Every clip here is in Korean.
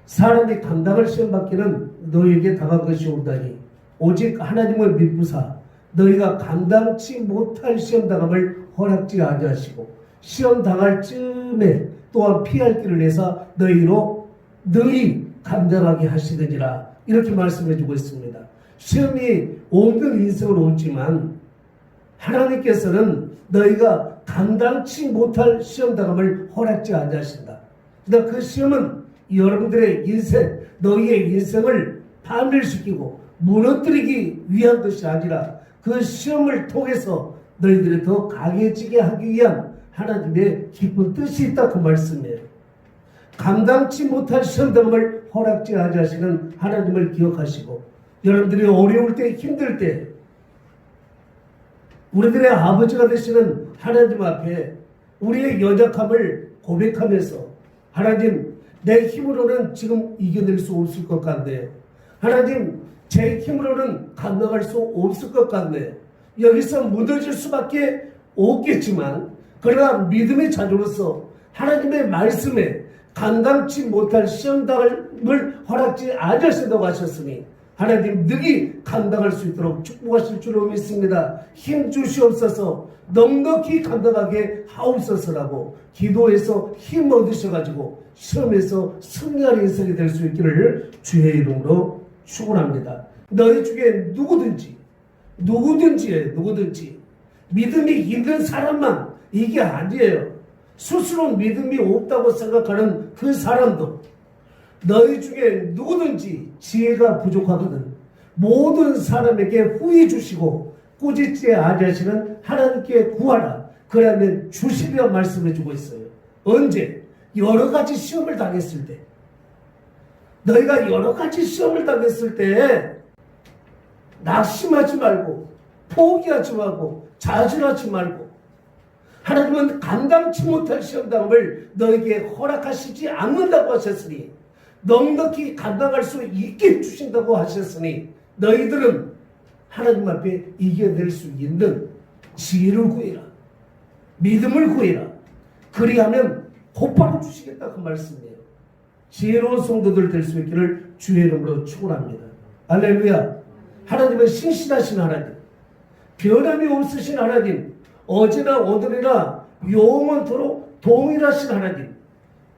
사람이 감당할 시험받기는 너희에게 당한 것이 옳다니 오직 하나님을 믿부사 너희가 감당치 못할 시험당함을 허락지 아니하시고 시험당할 쯤에 또한 피할 길을 내사 너희로 너희 감당하게 하시느니라. 이렇게 말씀해 주고 있습니다. 시험이 옮는 인생을 오지만 하나님께서는 너희가 감당치 못할 시험당함을 허락지 아니하신다. 그러나 그 시험은 여러분들의 인생, 너희의 인생을 파멸시키고 무너뜨리기 위한 것이 아니라 그 시험을 통해서 너희들이 더 강해지게 하기 위한 하나님의 깊은 뜻이 있다, 그 말씀이에요. 감당치 못할 시험당함을 허락지 아니하시는 하나님을 기억하시고 여러분들이 어려울 때, 힘들 때 우리들의 아버지가 되시는 하나님 앞에 우리의 연약함을 고백하면서 하나님, 내 힘으로는 지금 이겨낼 수 없을 것 같네요. 하나님, 제 힘으로는 감당할 수 없을 것 같네요. 여기서 무너질 수밖에 없겠지만 그러나 믿음의 자녀로서 하나님의 말씀에 감당치 못할 시험당함을 허락지 아니하신다고 하셨으니 하나님 능히 감당할 수 있도록 축복하실 줄로 믿습니다. 힘 주시옵소서. 넉넉히 감당하게 하옵소서라고 기도해서 힘 얻으셔가지고 시험에서 승리하는 인생이 될 수 있기를 주의 이름으로 축원합니다. 너희 중에 누구든지 믿음이 있는 사람만 이게 아니에요. 스스로 믿음이 없다고 생각하는 그 사람도 너희 중에 누구든지 지혜가 부족하거든 모든 사람에게 후히 주시고 꾸짖지 아니하시는 하나님께 구하라. 그러면 주시리라 말씀해 주고 있어요. 언제? 여러 가지 시험을 당했을 때. 너희가 여러 가지 시험을 당했을 때 낙심하지 말고 포기하지 말고 좌절하지 말고 하나님은 감당치 못할 시험당함을 너에게 허락하시지 않는다고 하셨으니 넉넉히 감당할 수 있게 주신다고 하셨으니 너희들은 하나님 앞에 이겨낼 수 있는 지혜를 구해라. 믿음을 구해라. 그리하면 곧바로 주시겠다, 그 말씀이에요. 지혜로운 성도들 될 수 있기를 주의 이름으로 축원합니다. 할렐루야. 하나님은 신실하신 하나님, 변함이 없으신 하나님, 어제나 오늘이나 영원토록 동일하신 하나님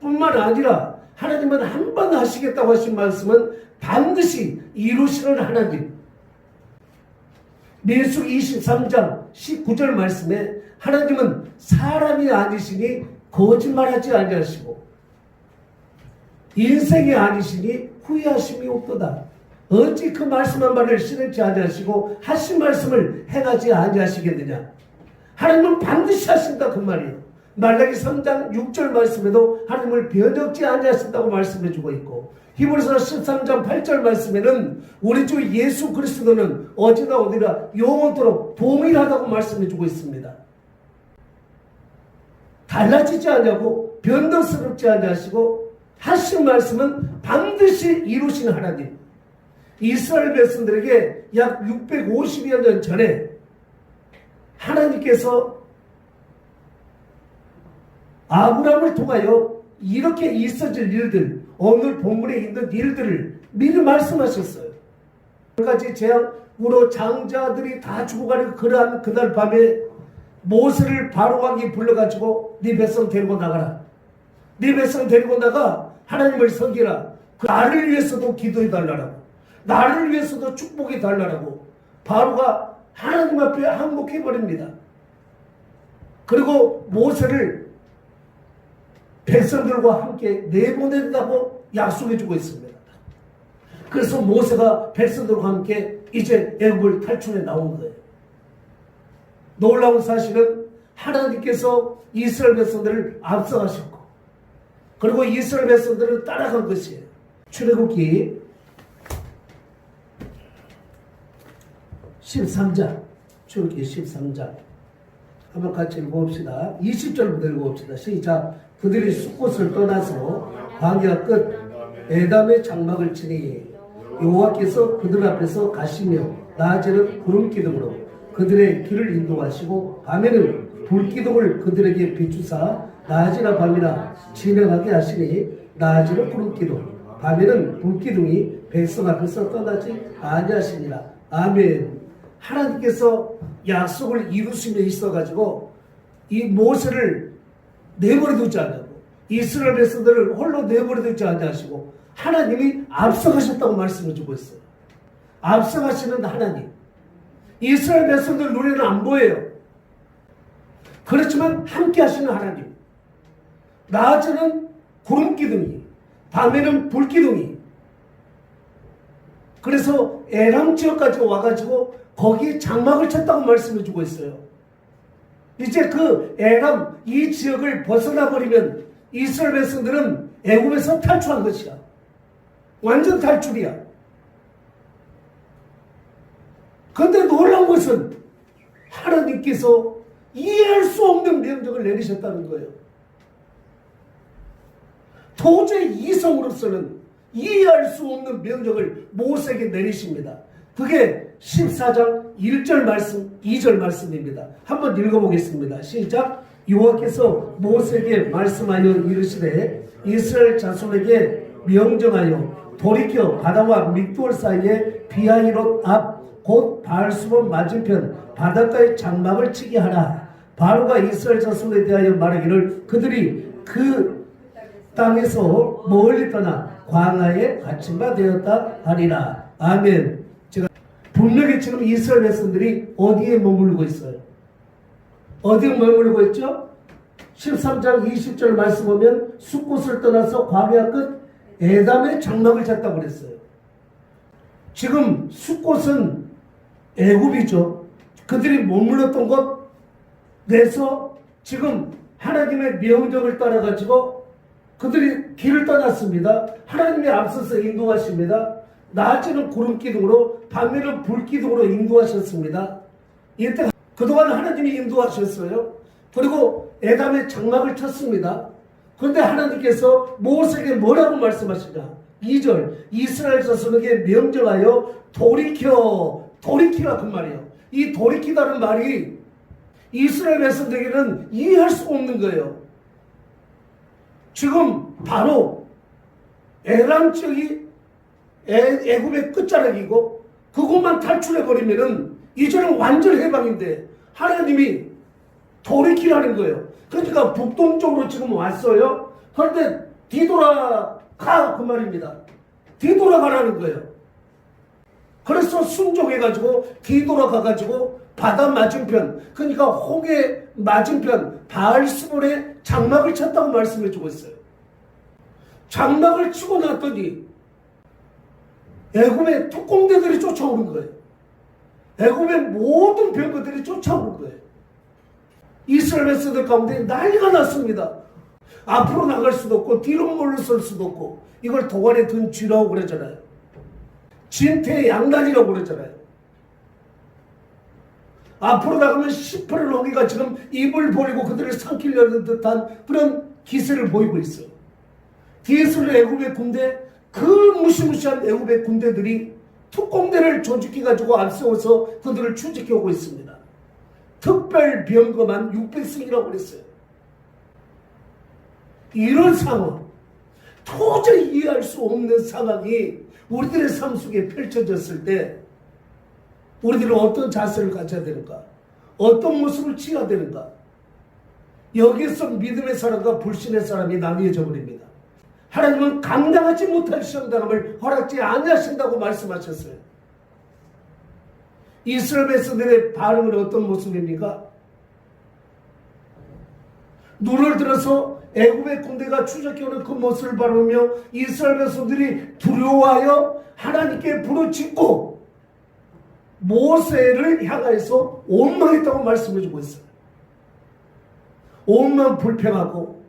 뿐만 아니라 하나님은 한 번 하시겠다고 하신 말씀은 반드시 이루시는 하나님. 민수기 23장 19절 말씀에 하나님은 사람이 아니시니 거짓말하지 아니하시고 인생이 아니시니 후회하심이 없도다. 어찌 그 말씀한 말을 실행치 아니하시고 하신 말씀을 행하지 아니하시겠느냐. 하나님은 반드시 하신다, 그 말이에요. 말라기 3장 6절 말씀에도 하나님을 변혁지 아니하신다고 말씀해 주고 있고 히브리서 13장 8절 말씀에는 우리 주 예수 그리스도는 어제나 어디나 영원토록 동일하다고 말씀해 주고 있습니다. 달라지지 않냐고 변덕스럽지 아니하시고 하신 말씀은 반드시 이루시는 하나님. 이스라엘 백성들에게 약 650여 년 전에 하나님께서 아브라함을 통하여 이렇게 있어질 일들, 오늘 본문에 있는 일들을 미리 말씀하셨어요. 여기까지 재앙으로 장자들이 다 죽어가는 그러한 그날 밤에 모세를 바로왕이 불러가지고 네 백성 데리고 나가라. 네 백성 데리고 나가 하나님을 섬기라. 그 나를 위해서도 기도해 달라고. 나를 위해서도 축복해 달라고. 바로가 하나님 앞에 항복해버립니다. 그리고 모세를 백성들과 함께 내보낸다고 약속해주고 있습니다. 그래서 모세가 백성들과 함께 이제 애굽을 탈출해 나온 거예요. 놀라운 사실은 하나님께서 이스라엘 백성들을 앞서가셨고 그리고 이스라엘 백성들을 따라간 것이에요. 출애굽기 13장 출애굽기 13장 한번 같이 읽어봅시다. 20절부터 읽어봅시다. 시작. 그들이 숫곳을 떠나서 광야 끝 에담의 장막을 치니 여호와께서 그들 앞에서 가시며 낮에는 구름 기둥으로 그들의 길을 인도하시고 밤에는 불 기둥을 그들에게 비추사 낮이나 밤이나 진행하게 하시니 낮에는 구름 기둥 밤에는 불기둥이 백성 앞에서 떠나지 아니하시니라. 아멘. 하나님께서 약속을 이루심에 있어가지고 이 모세를 내버려 두지 않고 이스라엘 백성들을 홀로 내버려 두지 아니하시고 하나님이 앞서가셨다고 말씀을 주고 있어요. 앞서가시는 하나님. 이스라엘 백성들 눈에는 안 보여요. 그렇지만 함께 하시는 하나님. 낮에는 구름기둥이, 밤에는 불기둥이. 그래서 에람 지역까지 와가지고 거기에 장막을 쳤다고 말씀해 주고 있어요. 이제 그 에람 이 지역을 벗어나 버리면 이스라엘 백성들은 애굽에서 탈출한 것이야. 완전 탈출이야. 그런데 놀라운 것은 하나님께서 이해할 수 없는 명령을 내리셨다는 거예요. 도저히 이성으로서는 이해할 수 없는 명령을 모세에게 내리십니다. 그게 14장 1절 말씀, 2절 말씀입니다. 한번 읽어보겠습니다. 시작. 여호와께서 모세에게 말씀하여 이르시되 이스라엘 자손에게 명령하여 돌이켜 바다와 믹돌 사이에 비하이롯 앞 곧 바알수본 맞은편 바닷가에 장막을 치게 하라. 바로가 이스라엘 자손에 대하여 말하기를 그들이 그 땅에서 멀리 떠나 광야에 갇힌 바 되었다 하리라. 아멘. 제가 분명히 지금 이스라엘 백성들이 어디에 머물고 있어요? 어디에 머물고 있죠? 13장 20절 말씀 보면 숫곳을 떠나서 광야 끝 에담의 장막을 쳤다고 그랬어요. 지금 숫곳은 애굽이죠. 그들이 머물렀던 곳 내서 지금 하나님의 명령을 따라가지고 그들이 길을 떠났습니다. 하나님이 앞서서 인도하십니다. 낮에는 구름기둥으로 밤에는 불기둥으로 인도하셨습니다. 이때 그동안 하나님이 인도하셨어요. 그리고 에담의 장막을 쳤습니다. 그런데 하나님께서 모세에게 뭐라고 말씀하시냐? 2절 이스라엘 자손에게 명령하여 돌이키라 그 말이에요. 이 돌이키다는 말이 이스라엘 백성들에게는 이해할 수 없는 거예요. 지금 바로 에람 지역이 애굽의 끝자락이고 그것만 탈출해버리면은 이제는 완전 해방인데 하나님이 돌이키라는 거예요. 그러니까 북동쪽으로 지금 왔어요. 그런데 뒤돌아가 그 말입니다. 뒤돌아가라는 거예요. 그래서 순종해가지고 뒤돌아가가지고 바다 맞은편 그러니까 홍해 맞은편 바알스볼에 장막을 쳤다고 말씀해주고 있어요. 장막을 치고 났더니 애굽의 특공대들이 쫓아오는 거예요. 애굽의 모든 병거들이 쫓아오는 거예요. 이스라엘 백성들 가운데 난리가 났습니다. 앞으로 나갈 수도 없고 뒤로 물러설 수도 없고 이걸 도관에 든 쥐라고 그러잖아요. 진퇴 양난이라고 그러잖아요. 앞으로 나가면 10%의 농기가 지금 입을 벌리고 그들을 삼키려는 듯한 그런 기세를 보이고 있어요. 뒤에서는 애굽의 군대, 그 무시무시한 애굽의 군대들이 특공대를 조직해가지고 앞세워서 그들을 추직해 오고 있습니다. 특별병거만 600승이라고 그랬어요. 이런 상황, 도저히 이해할 수 없는 상황이 우리들의 삶 속에 펼쳐졌을 때 우리들은 어떤 자세를 가져야 되는가? 어떤 모습을 취해야 되는가? 여기에서 믿음의 사람과 불신의 사람이 나뉘어져 버립니다. 하나님은 감당하지 못할 시험당함을 허락지 아니하신다고 말씀하셨어요. 이스라엘 백성들의 반응은 어떤 모습입니까? 눈을 들어서 애굽의 군대가 추적해오는 그 모습을 바라보며 이스라엘 백성들이 두려워하여 하나님께 부르짖고 모세를 향하여서 원망했다고 말씀해주고 있어요. 온만 불평하고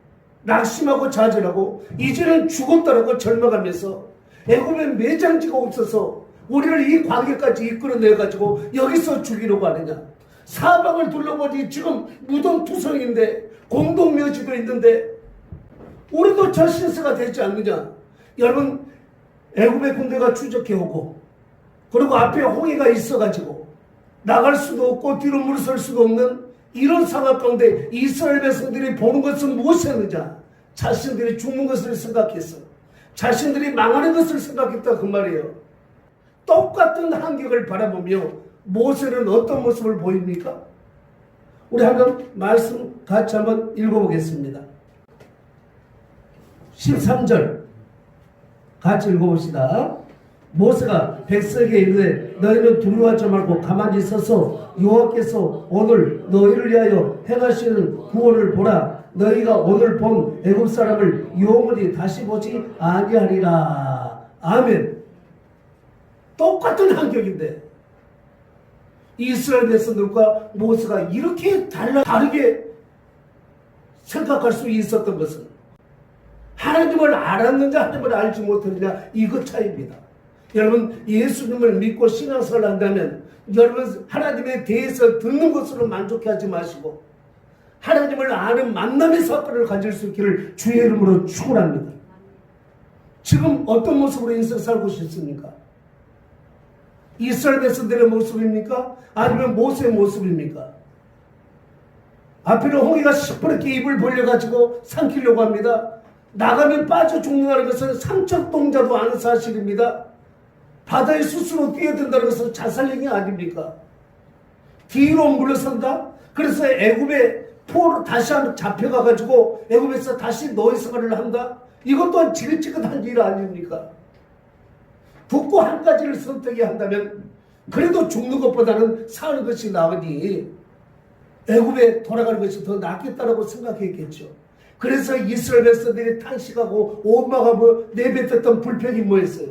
낙심하고 좌절하고 이제는 죽었다라고 절망하면서 애굽에 매장지가 없어서 우리를 이 광야까지 이끌어내가지고 여기서 죽이려고 하느냐. 사방을 둘러보니 지금 무덤투성인데 공동묘지도 있는데 우리도 저 신세가 되지 않느냐. 여러분 애굽의 군대가 추적해오고 그리고 앞에 홍해가 있어가지고 나갈 수도 없고 뒤로 물설 수도 없는 이런 상황 가운데 이스라엘 백성들이 보는 것은 무엇이었느냐. 자신들이 죽는 것을 생각해서 자신들이 망하는 것을 생각했다 그 말이에요. 똑같은 환경을 바라보며 모세는 어떤 모습을 보입니까? 우리 한번 말씀 같이 한번 읽어보겠습니다. 13절 같이 읽어봅시다. 모세가 백성에게 이르되 너희는 두려워하지 말고 가만히 서서 여호와께서 오늘 너희를 위하여 행하시는 구원을 보라. 너희가 오늘 본 애굽 사람을 영원히 다시 보지 아니하리라. 아멘. 똑같은 환경인데 이스라엘 백성들과 모세가 이렇게 다르게 생각할 수 있었던 것은 하나님을 알았느냐 하나님을 알지 못했느냐 이것 차이입니다. 여러분 예수님을 믿고 신앙생활을 한다면 여러분 하나님에 대해서 듣는 것으로 만족하지 마시고 하나님을 아는 만남의 사건을 가질 수 있기를 주의 이름으로 축원합니다. 지금 어떤 모습으로 인생 살고 싶습니까? 이스라엘 백성들의 모습입니까? 아니면 모세의 모습입니까? 앞에는 홍해가 시퍼렇게 입을 벌려가지고 삼키려고 합니다. 나가면 빠져 죽는다는 것은 삼척동자도 아는 사실입니다. 바다에 스스로 뛰어든다는 것은 자살행위 아닙니까? 뒤로 물러선다? 그래서 애굽의 포로 다시 한번 잡혀가가지고 애굽에서 다시 노예 생활을 한다? 이것 또한 지긋지긋한 일 아닙니까? 듣고 한 가지를 선택해야 한다면 그래도 죽는 것보다는 사는 것이 나으니 애굽에 돌아가는 것이 더 낫겠다라고 생각했겠죠. 그래서 이스라엘 백성들이 탄식하고 원망하고 내뱉었던 불평이 뭐였어요?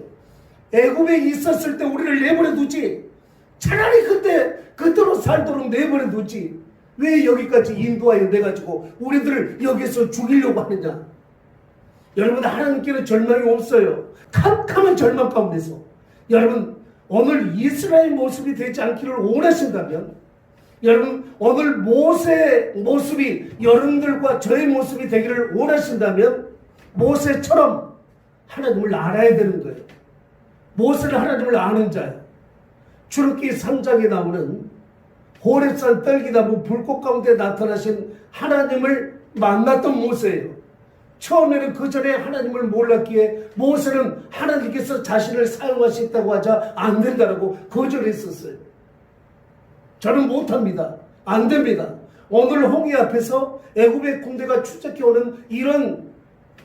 애굽에 있었을 때 우리를 내버려 두지. 차라리 그때로 살도록 내버려 두지. 왜 여기까지 인도하여 내가지고 우리들을 여기서 죽이려고 하느냐? 여러분 하나님께는 절망이 없어요. 캄캄한 절망 가운데서 여러분 오늘 이스라엘 모습이 되지 않기를 원하신다면 여러분 오늘 모세의 모습이 여러분들과 저의 모습이 되기를 원하신다면 모세처럼 하나님을 알아야 되는 거예요. 모세는 하나님을 아는 자예요. 출애굽기 3장에 나오는 호렙산 떨기나무 불꽃 가운데 나타나신 하나님을 만났던 모세예요. 처음에는 그 전에 하나님을 몰랐기에 모세는 하나님께서 자신을 사용하셨다고 하자 안 된다라고 거절했었어요. 저는 못합니다. 안 됩니다. 오늘 홍해 앞에서 애굽의 군대가 추적해오는 이런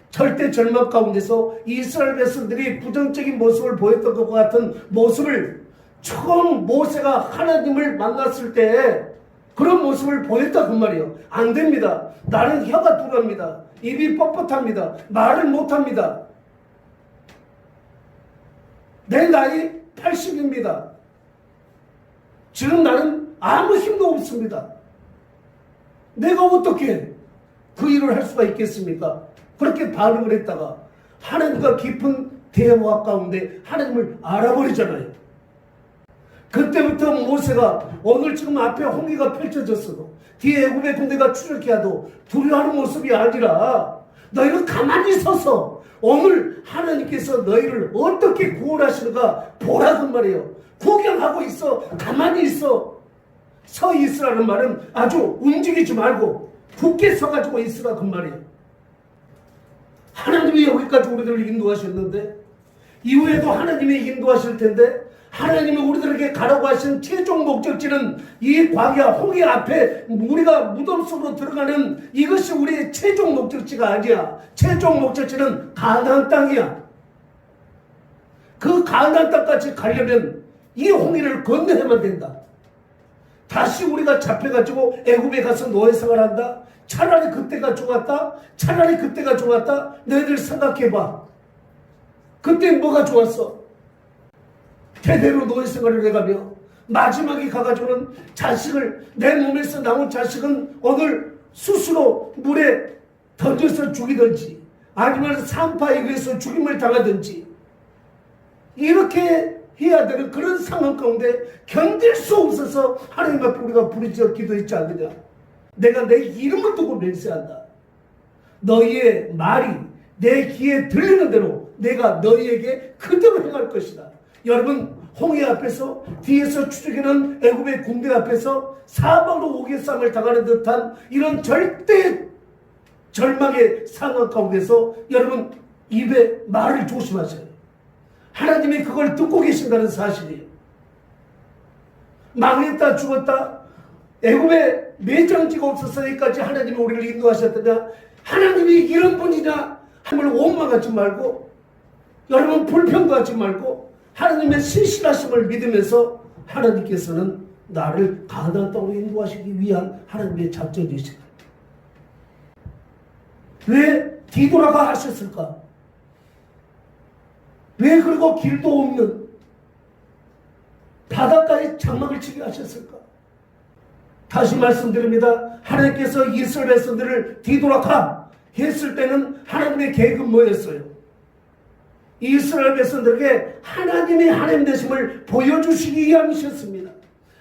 절대 절망 가운데서 이스라엘 백성들이 부정적인 모습을 보였던 것 같은 모습을 처음 모세가 하나님을 만났을 때 그런 모습을 보였다 그 말이에요. 안 됩니다. 나는 혀가 둔합니다. 입이 뻣뻣합니다. 말을 못합니다. 내 나이 80입니다. 지금 나는 아무 힘도 없습니다. 내가 어떻게 그 일을 할 수가 있겠습니까? 그렇게 반응을 했다가 하나님과 깊은 대화 가운데 하나님을 알아버리잖아요. 그때부터 모세가 오늘 지금 앞에 홍해가 펼쳐졌어도 뒤에 애굽의 군대가 추적해도 두려워하는 모습이 아니라 너희는 가만히 서서 오늘 하나님께서 너희를 어떻게 구원하시는가 보라 그 말이에요. 구경하고 있어. 가만히 있어. 서 있으라는 말은 아주 움직이지 말고 굳게 서가지고 있으라 그 말이에요. 하나님이 여기까지 우리들을 인도하셨는데 이후에도 하나님이 인도하실 텐데 하나님이 우리들에게 가라고 하신 최종 목적지는 이 광야 홍해 앞에 우리가 무덤 속으로 들어가는 이것이 우리의 최종 목적지가 아니야. 최종 목적지는 가나안 땅이야. 그 가나안 땅까지 가려면 이 홍해를 건너야만 된다. 다시 우리가 잡혀가지고 애굽에 가서 노예 생활한다. 차라리 그때가 좋았다. 차라리 그때가 좋았다. 너희들 생각해봐. 그때 뭐가 좋았어? 대대로 노예 생활을 해가며 마지막에 가가지고는 자식을 내 몸에서 나온 자식은 오늘 스스로 물에 던져서 죽이든지 아니면 산파에 의해서 죽임을 당하든지 이렇게 해야 되는 그런 상황 가운데 견딜 수 없어서 하나님 앞에 우리가 부르짖어 기도했지 않느냐. 내가 내 이름을 두고 맹세한다. 너희의 말이 내 귀에 들리는 대로 내가 너희에게 그대로 행할 것이다. 여러분 홍해 앞에서 뒤에서 추적하는 애굽의 군대 앞에서 사방으로 오개쌈을 당하는 듯한 이런 절대 절망의 상황 가운데서 여러분 입에 말을 조심하세요. 하나님이 그걸 듣고 계신다는 사실이에요. 망했다 죽었다 애굽에 매장지가 없어서 여기까지 하나님이 우리를 인도하셨느냐, 하나님이 이런 분이냐 하나님을 원망하지 말고, 여러분 불평도하지 말고 하나님의 신실하심을 믿으면서 하나님께서는 나를 가나안 땅으로 인도하시기 위한 하나님의 작전이십니다. 왜 뒤돌아가 하셨을까? 왜 그리고 길도 없는 바닷가에 장막을 치게 하셨을까? 다시 말씀드립니다. 하나님께서 이스라엘 백성들을 뒤돌아가 했을 때는 하나님의 계획은 뭐였어요? 이스라엘 백성들에게 하나님의 하나님 되심을 보여주시기 위함이셨습니다.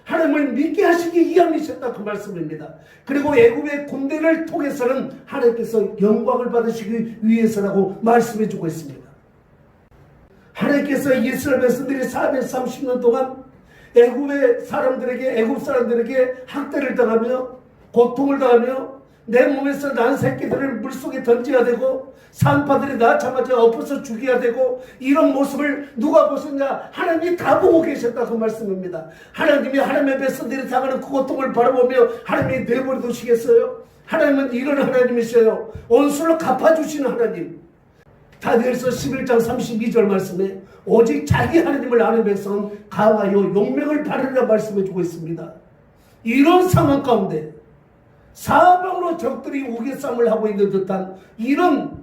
하나님을 믿게 하시기 위함이셨다, 그 말씀입니다. 그리고 애굽의 군대를 통해서는 하나님께서 영광을 받으시기 위해서라고 말씀해주고 있습니다. 하나님께서 이스라엘 백성들이 430년 동안 애굽 사람들에게 학대를 당하며 고통을 당하며 내 몸에서 난 새끼들을 물속에 던져야 되고 산파들이 낳자마자 엎어서 죽여야 되고, 이런 모습을 누가 보셨냐? 하나님이 다 보고 계셨다, 그 말씀입니다. 하나님이 하나님의 백성들이 당하는 그 고통을 바라보며 하나님이 내버려 두시겠어요? 하나님은 이런 하나님이셔요. 온수를 갚아주시는 하나님. 다니엘서 11장 32절 말씀에 오직 자기 하나님을 아는 백성은 강하여 용명을 바르리라 말씀해주고 있습니다. 이런 상황 가운데 사방으로 적들이 우겨싸움을 하고 있는 듯한 이런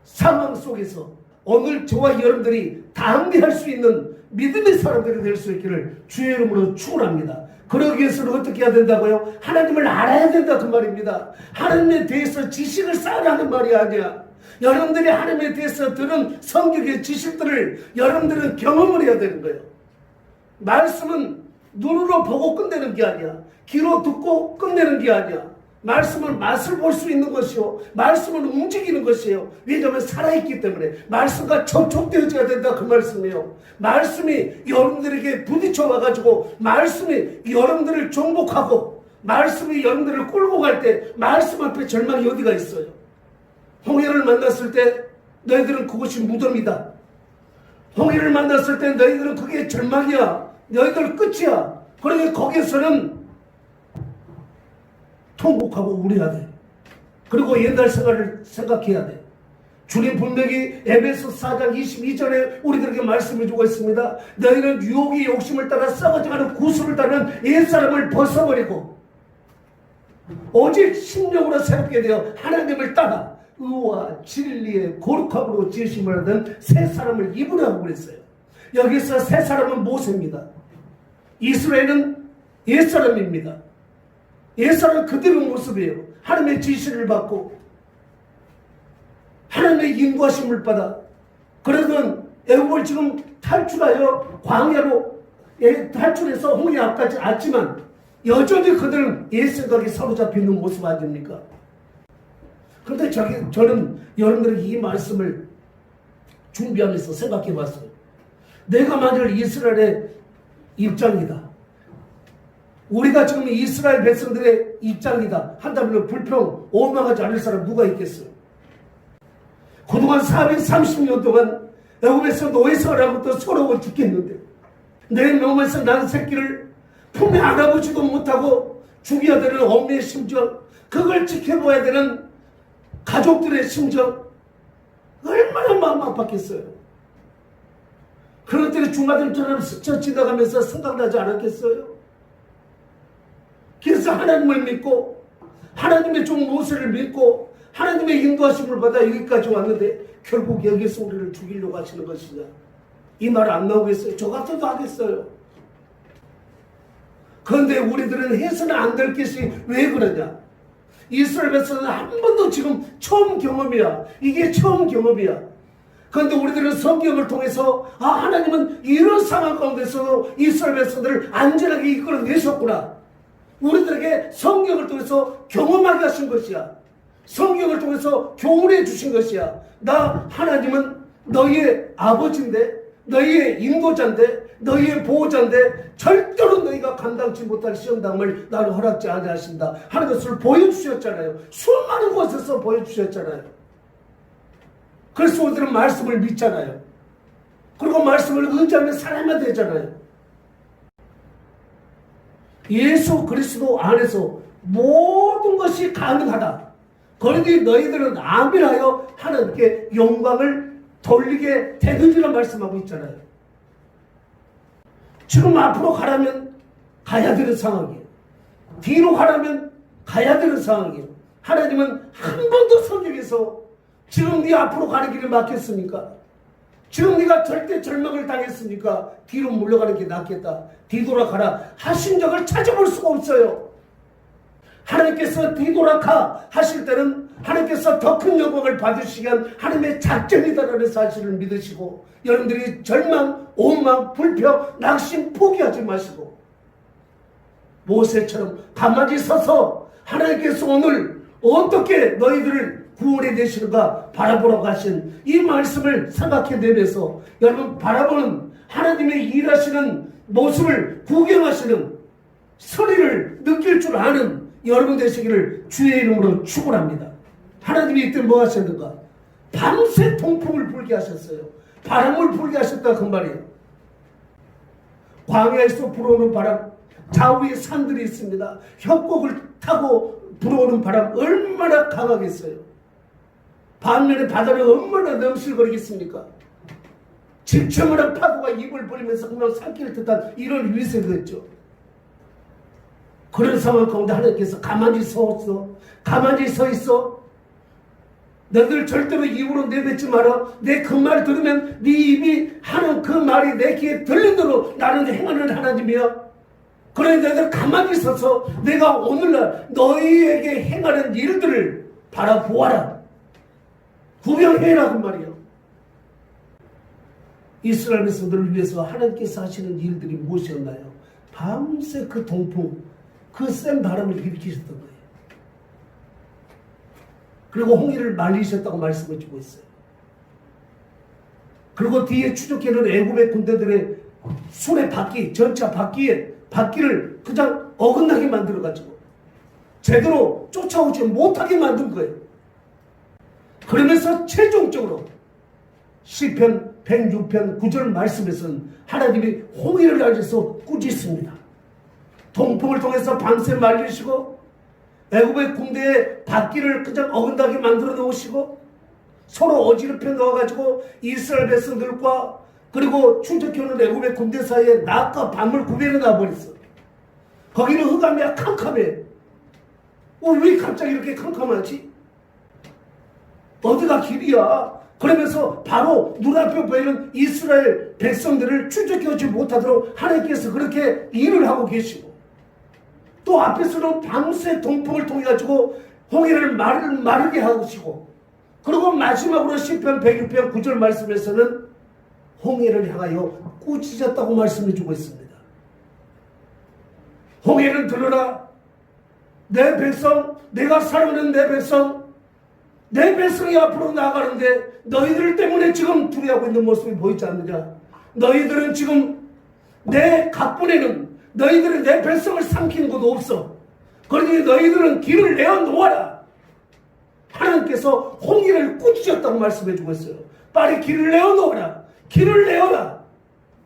상황 속에서 오늘 저와 여러분들이 담대할 수 있는 믿음의 사람들이 될 수 있기를 주의 이름으로 축원합니다. 그러기 위해서는 어떻게 해야 된다고요? 하나님을 알아야 된다, 그 말입니다. 하나님에 대해서 지식을 쌓으라는 말이 아니야. 여러분들이 하나님에 대해서 들은 성경의 지식들을 여러분들은 경험을 해야 되는 거예요. 말씀은 눈으로 보고 끝내는 게 아니야. 귀로 듣고 끝내는 게 아니야. 말씀은 맛을 볼 수 있는 것이요, 말씀은 움직이는 것이에요. 왜냐하면 살아있기 때문에 말씀과 접촉되어져야 된다, 그 말씀이에요. 말씀이 여러분들에게 부딪혀 와가지고 말씀이 여러분들을 정복하고 말씀이 여러분들을 끌고 갈 때 말씀 앞에 절망이 어디가 있어요? 홍해를 만났을 때 너희들은 그것이 무덤이다. 홍해를 만났을 때 너희들은 그게 절망이야. 너희들 끝이야. 그러니 거기에서는 통곡하고 울어야 돼. 그리고 옛날 생활을 생각해야 돼. 주님 분명히 에베소 4장 22절에 우리들에게 말씀해주고 있습니다. 너희는 유혹의 욕심을 따라 썩어져가는 구수를 따르는 옛사람을 벗어버리고 오직 심령으로 새롭게 되어 하나님을 따라 의와 진리의 거룩함으로 지으심을 하던 새 사람을 입으라고 그랬어요. 여기서 새 사람은 모세입니다. 이스라엘은 옛사람입니다. 옛사람은 그대로 모습이에요. 하나님의 지시를 받고 하나님의 인도하심을 받아 그러던 애굽을 지금 탈출하여 광야로 탈출해서 홍해 앞까지 왔지만 여전히 그들은 옛 생각에 사로잡혀 있는 모습 아닙니까? 그런데 저는 여러분들에게 이 말씀을 준비하면서 생각해 봤어요. 내가 만일 이스라엘의 입장이다, 우리가 지금 이스라엘 백성들의 입장이다 한다면 불평, 오망하지 않을 사람 누가 있겠어요? 그동안 430년 동안 애굽에서 노예생활하고도 서러워 죽겠는데 내 몸에서 난 새끼를 품에 안아보지도 못하고 죽여야 되는 어머니의 심정, 그걸 지켜봐야 되는 가족들의 심정, 얼마나 마음 아팠겠어요. 그런 때는 중마들처럼 스쳐 지나가면서 생각나지 않았겠어요? 그래서 하나님을 믿고 하나님의 종 모세를 믿고 하나님의 인도하심을 받아 여기까지 왔는데 결국 여기서 우리를 죽이려고 하시는 것이냐? 이 말 안 나오겠어요? 저 같아도 하겠어요. 그런데 우리들은 해서는 안 될 것이 왜 그러냐? 이스라엘 백성은 한 번도 지금 처음 경험이야. 이게 처음 경험이야. 그런데 우리들은 성경을 통해서 하나님은 이런 상황 가운데서도 이스라엘 백성들을 안전하게 이끌어내셨구나. 우리들에게 성경을 통해서 경험하게 하신 것이야. 성경을 통해서 교훈해 주신 것이야. 나 하나님은 너희의 아버지인데, 너희의 인도자인데, 너희의 보호자인데 절대로 너희가 감당치 못할 시험당을 나를 허락지 아니하신다 하는 것을 보여주셨잖아요. 수많은 곳에서 보여주셨잖아요. 그래서 우리들은 말씀을 믿잖아요. 그리고 말씀을 의지하면 살아야 되잖아요. 예수 그리스도 안에서 모든 것이 가능하다. 그러니 너희들은 아멘하여 하나님께 영광을 돌리게 되느니라 말씀하고 있잖아요. 지금 앞으로 가라면 가야 되는 상황이에요. 뒤로 가라면 가야 되는 상황이에요. 하나님은 한 번도 성경에서 지금 네 앞으로 가는 길을 막혔습니까? 지금 네가 절대 절망을 당했으니까 뒤로 물러가는 게 낫겠다, 뒤돌아가라 하신 적을 찾아볼 수가 없어요. 하나님께서 뒤돌아가 하실 때는 하나님께서 더 큰 영광을 받으시기 위한 하나님의 작전이다라는 사실을 믿으시고, 여러분들이 절망, 원망, 불평, 낙심 포기하지 마시고 모세처럼 가만히 서서 하나님께서 오늘 어떻게 너희들을 구원해 내시는가 바라보라고 하신 이 말씀을 생각해내면서 여러분 바라보는 하나님의 일하시는 모습을 구경하시는 소리를 느낄 줄 아는 여러분 되시기를 주의 이름으로 축원합니다. 하나님이 이때 뭐 하셨는가? 밤새 동풍을 불게 하셨어요. 바람을 불게 하셨다 그 말이에요. 광야에서 불어오는 바람, 좌우에 산들이 있습니다. 협곡을 타고 불어오는 바람 얼마나 강하겠어요. 반면에 바다는 얼마나 넘실거리겠습니까? 질척한 파도가 입을 벌리면서 그냥 삼킬 듯한 이런 위세겠죠. 그런 상황 가운데 하나님께서 가만히 서 있어. 가만히 서 있어. 너희들 절대로 입으로 내뱉지 마라. 내 그 말 들으면 네 입이 하는 그 말이 내 귀에 들린 대로 나는 행하는 하나님이야. 그래 너희들 가만히 서서 내가 오늘날 너희에게 행하는 일들을 바라보아라. 구경해라 그 말이에요. 이스라엘 백성들을 위해서 하나님께서 하시는 일들이 무엇이었나요? 밤새 그 동풍, 그 센 바람을 일으키셨던 거예요. 그리고 홍해를 말리셨다고 말씀을 주고 있어요. 그리고 뒤에 추적해는 애굽의 군대들의 수레 바퀴, 전차 바퀴를 그냥 어긋나게 만들어가지고 제대로 쫓아오지 못하게 만든 거예요. 그러면서 최종적으로 시편 106편 9절 말씀에서는 하나님이 홍해를 날려서 꾸짖습니다. 동풍을 통해서 밤새 말리시고 애굽의 군대의 바퀴를 그냥 어긋나게 만들어 놓으시고 서로 어지럽혀 넣어가지고 이스라엘 백성들과 그리고 출적해오는 애굽의 군대 사이에 낮과 밤을 구별해 놔버렸어. 거기는 흑암이야. 캄캄해. 왜 갑자기 이렇게 캄캄하지? 어디가 길이야? 그러면서 바로 눈앞에 보이는 이스라엘 백성들을 출적해오지 못하도록 하나님께서 그렇게 일을 하고 계시고, 또 앞에서는 밤새 동풍을 통해 가지고 홍해를 마르게 하시고, 그리고 마지막으로 시편 106편 9절 말씀에서는 홍해를 향하여 꾸짖었다고 말씀해 주고 있습니다. 홍해를 들으라. 내 백성, 내가 사랑하는 내 백성, 내 백성이 앞으로 나아가는데 너희들 때문에 지금 두려워하고 있는 모습이 보이지 않느냐? 너희들은 지금 내 각본에는 너희들은 내 백성을 삼키는 것도 없어. 그러니 너희들은 길을 내어놓아라. 하나님께서 홍해를 꾸짖었다고 말씀해 주고 있어요. 빨리 길을 내어놓아라. 길을 내어라.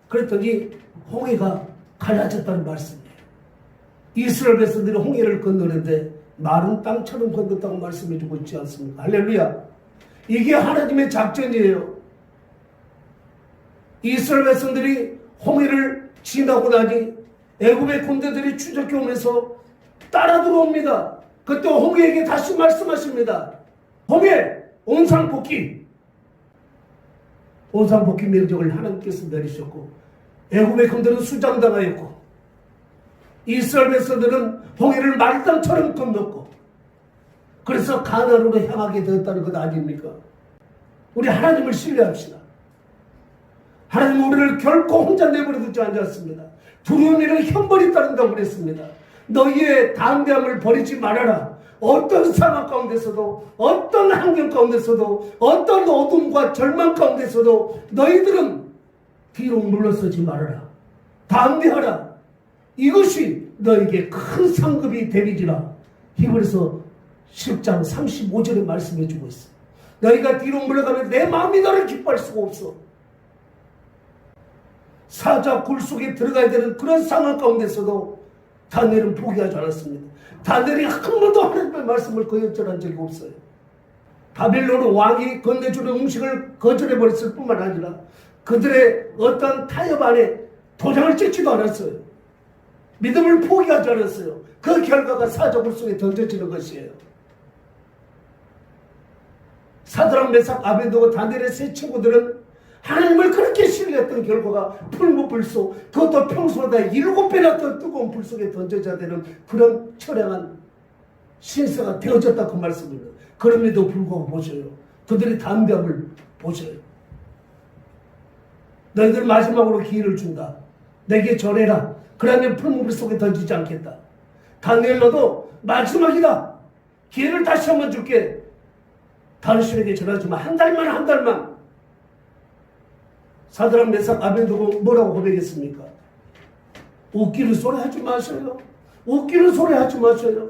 그랬더니 홍해가 갈라졌다는 말씀이에요. 이스라엘 백성들이 홍해를 건너는데 마른 땅처럼 건넜다고 말씀해 주고 있지 않습니까? 할렐루야. 이게 하나님의 작전이에요. 이스라엘 백성들이 홍해를 지나고 나니 애굽의 군대들이 추적해 오면서 따라 들어옵니다. 그때 홍해에게 다시 말씀하십니다. 홍해, 온상복귀. 온상복귀 명령을 하나님께서 내리셨고, 애굽의 군대는 수장당하였고, 이스라엘 백성들은 홍해를 말땅처럼 건넜고, 그래서 가나안으로 향하게 되었다는 것 아닙니까? 우리 하나님을 신뢰합시다. 하나님은 우리를 결코 혼자 내버려 두지 않았습니다. 두려운 일은 형벌이 따른다고 그랬습니다. 너희의 담대함을 버리지 말아라. 어떤 상황 가운데서도, 어떤 환경 가운데서도, 어떤 어둠과 절망 가운데서도 너희들은 뒤로 물러서지 말아라. 담대하라. 이것이 너에게 큰 상급이 되리라. 히브리서 10장 35절에 말씀해 주고 있어요. 너희가 뒤로 물러가면 내 마음이 너를 기뻐할 수가 없어. 사자 굴 속에 들어가야 되는 그런 상황 가운데서도 다니엘은 포기하지 않았습니다. 다니엘이 한 번도 하나님의 말씀을 거역절한 적이 없어요. 바빌론 왕이 건네주는 음식을 거절해버렸을 뿐만 아니라 그들의 어떤 타협 안에 도장을 찍지도 않았어요. 믿음을 포기하지 않았어요. 그 결과가 사자 굴 속에 던져지는 것이에요. 사드락 메삭 아벤노고 다니엘의 세 친구들은 하나님을 그렇게 신뢰했던 결과가 풀무불소, 그것도 평소보다 7배나 더 뜨거운 불 속에 던져져야 되는 그런 처량한 신세가 되어졌다 그 말씀입니다. 그럼에도 불구하고 보셔요. 그들의 담대함을 보셔요. 너희들 마지막으로 기회를 준다. 내게 전해라. 그러면 풀무불 속에 던지지 않겠다. 다니엘 너도 마지막이다. 기회를 다시 한번 줄게. 당신에게 전하지만 한 달만 사드락 메삭 아벤노고 뭐라고 고백했습니까? 웃기는 소리 하지 마세요. 웃기는 소리 하지 마세요.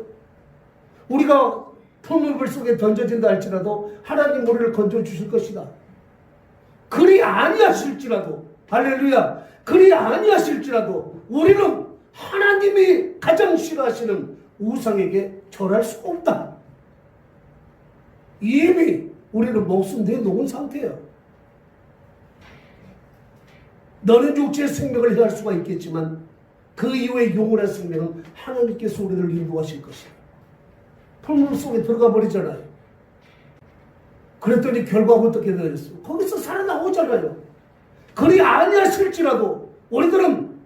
우리가 풀무불 속에 던져진다 할지라도 하나님 우리를 건져주실 것이다. 그리 아니하실지라도, 할렐루야, 그리 아니하실지라도 우리는 하나님이 가장 싫어하시는 우상에게 절할 수가 없다. 이미 우리는 목숨 내놓은 상태예요. 너는 육체의 생명을 해할 수가 있겠지만 그 이후에 영원한 생명은 하나님께서 우리를 인도하실 것이에요. 풀물 속에 들어가 버리잖아요. 그랬더니 결과가 어떻게 되었어요? 거기서 살아나오잖아요. 그리 아니하실지라도 우리들은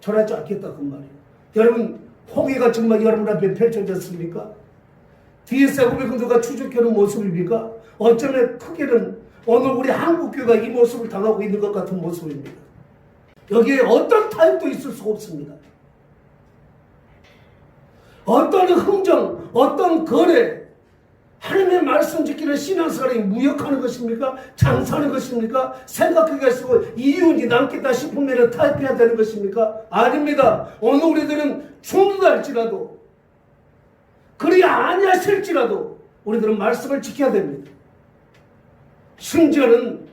절하지 않겠다 그 말이에요. 여러분 홍해가 정말 여러분 앞에 펼쳐졌습니까? 뒤에서 애굽의 군대가 추적하는 모습입니까? 어쩌면 크게는 오늘 우리 한국교회가 이 모습을 당하고 있는 것 같은 모습입니다. 여기에 어떤 타협도 있을 수가 없습니다. 어떤 흥정, 어떤 거래, 하나님의 말씀 지키는 신앙생활이 무역하는 것입니까? 장사하는 것입니까? 생각하기가 쓰고 이윤이 남겠다 싶으면 타협해야 되는 것입니까? 아닙니다. 오늘 우리들은 죽는다 할지라도 그리 아니하실지라도 우리들은 말씀을 지켜야 됩니다. 심지어는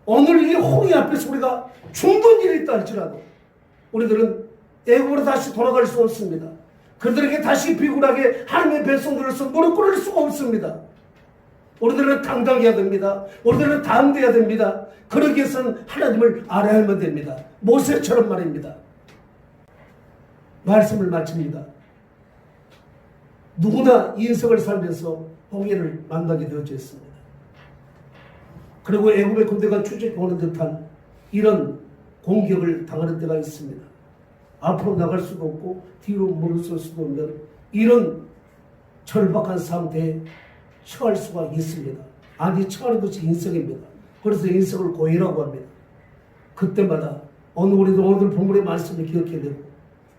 오늘 이 홍해 앞에서 우리가 죽는 일이 있다 할지라도 우리들은 애굽으로 다시 돌아갈 수 없습니다. 그들에게 다시 비굴하게 하나님의 백성들로서 무릎 꿇을 수가 없습니다. 우리들은 당당해야 됩니다. 우리들은 담대해야 됩니다. 그러기 위해서는 하나님을 알아야만 됩니다. 모세처럼 말입니다. 말씀을 마칩니다. 누구나 인생을 살면서 홍해를 만나게 되어져 있습니다. 그리고 애굽의 군대가 추적해 오는 듯한 이런 공격을 당하는 때가 있습니다. 앞으로 나갈 수도 없고 뒤로 물러설 수도 없는 이런 절박한 상태에 처할 수가 있습니다. 아니 처하는 것이 인생입니다. 그래서 인생을 고해라고 합니다. 그때마다 오늘 본문의 말씀을 기억해야 되고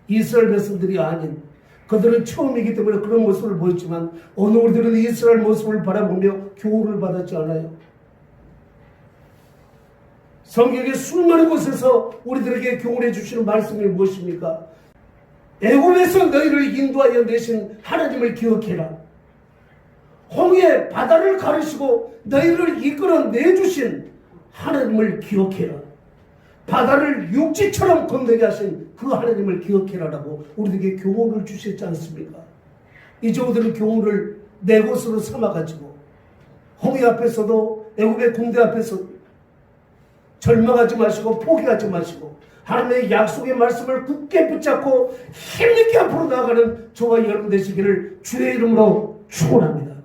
이스라엘 백성들이 아닌 그들은 처음이기 때문에 그런 모습을 보였지만 오늘 우리들은 이스라엘 모습을 바라보며 교훈을 받았지 않아요? 성경의 수많은 곳에서 우리들에게 교훈해 주시는 말씀이 무엇입니까? 애굽에서 너희를 인도하여 내신 하나님을 기억해라. 홍해 바다를 가르시고 너희를 이끌어 내주신 하나님을 기억해라. 바다를 육지처럼 건너게 하신 그 하나님을 기억해라라고 우리에게 교훈을 주셨지 않습니까? 이제 우리들은 교훈을 내 것으로 삼아가지고 홍해 앞에서도 애굽의 군대 앞에서 절망하지 마시고 포기하지 마시고 하나님의 약속의 말씀을 굳게 붙잡고 힘있게 앞으로 나아가는 저와 여러분 되시기를 주의 이름으로 축원합니다.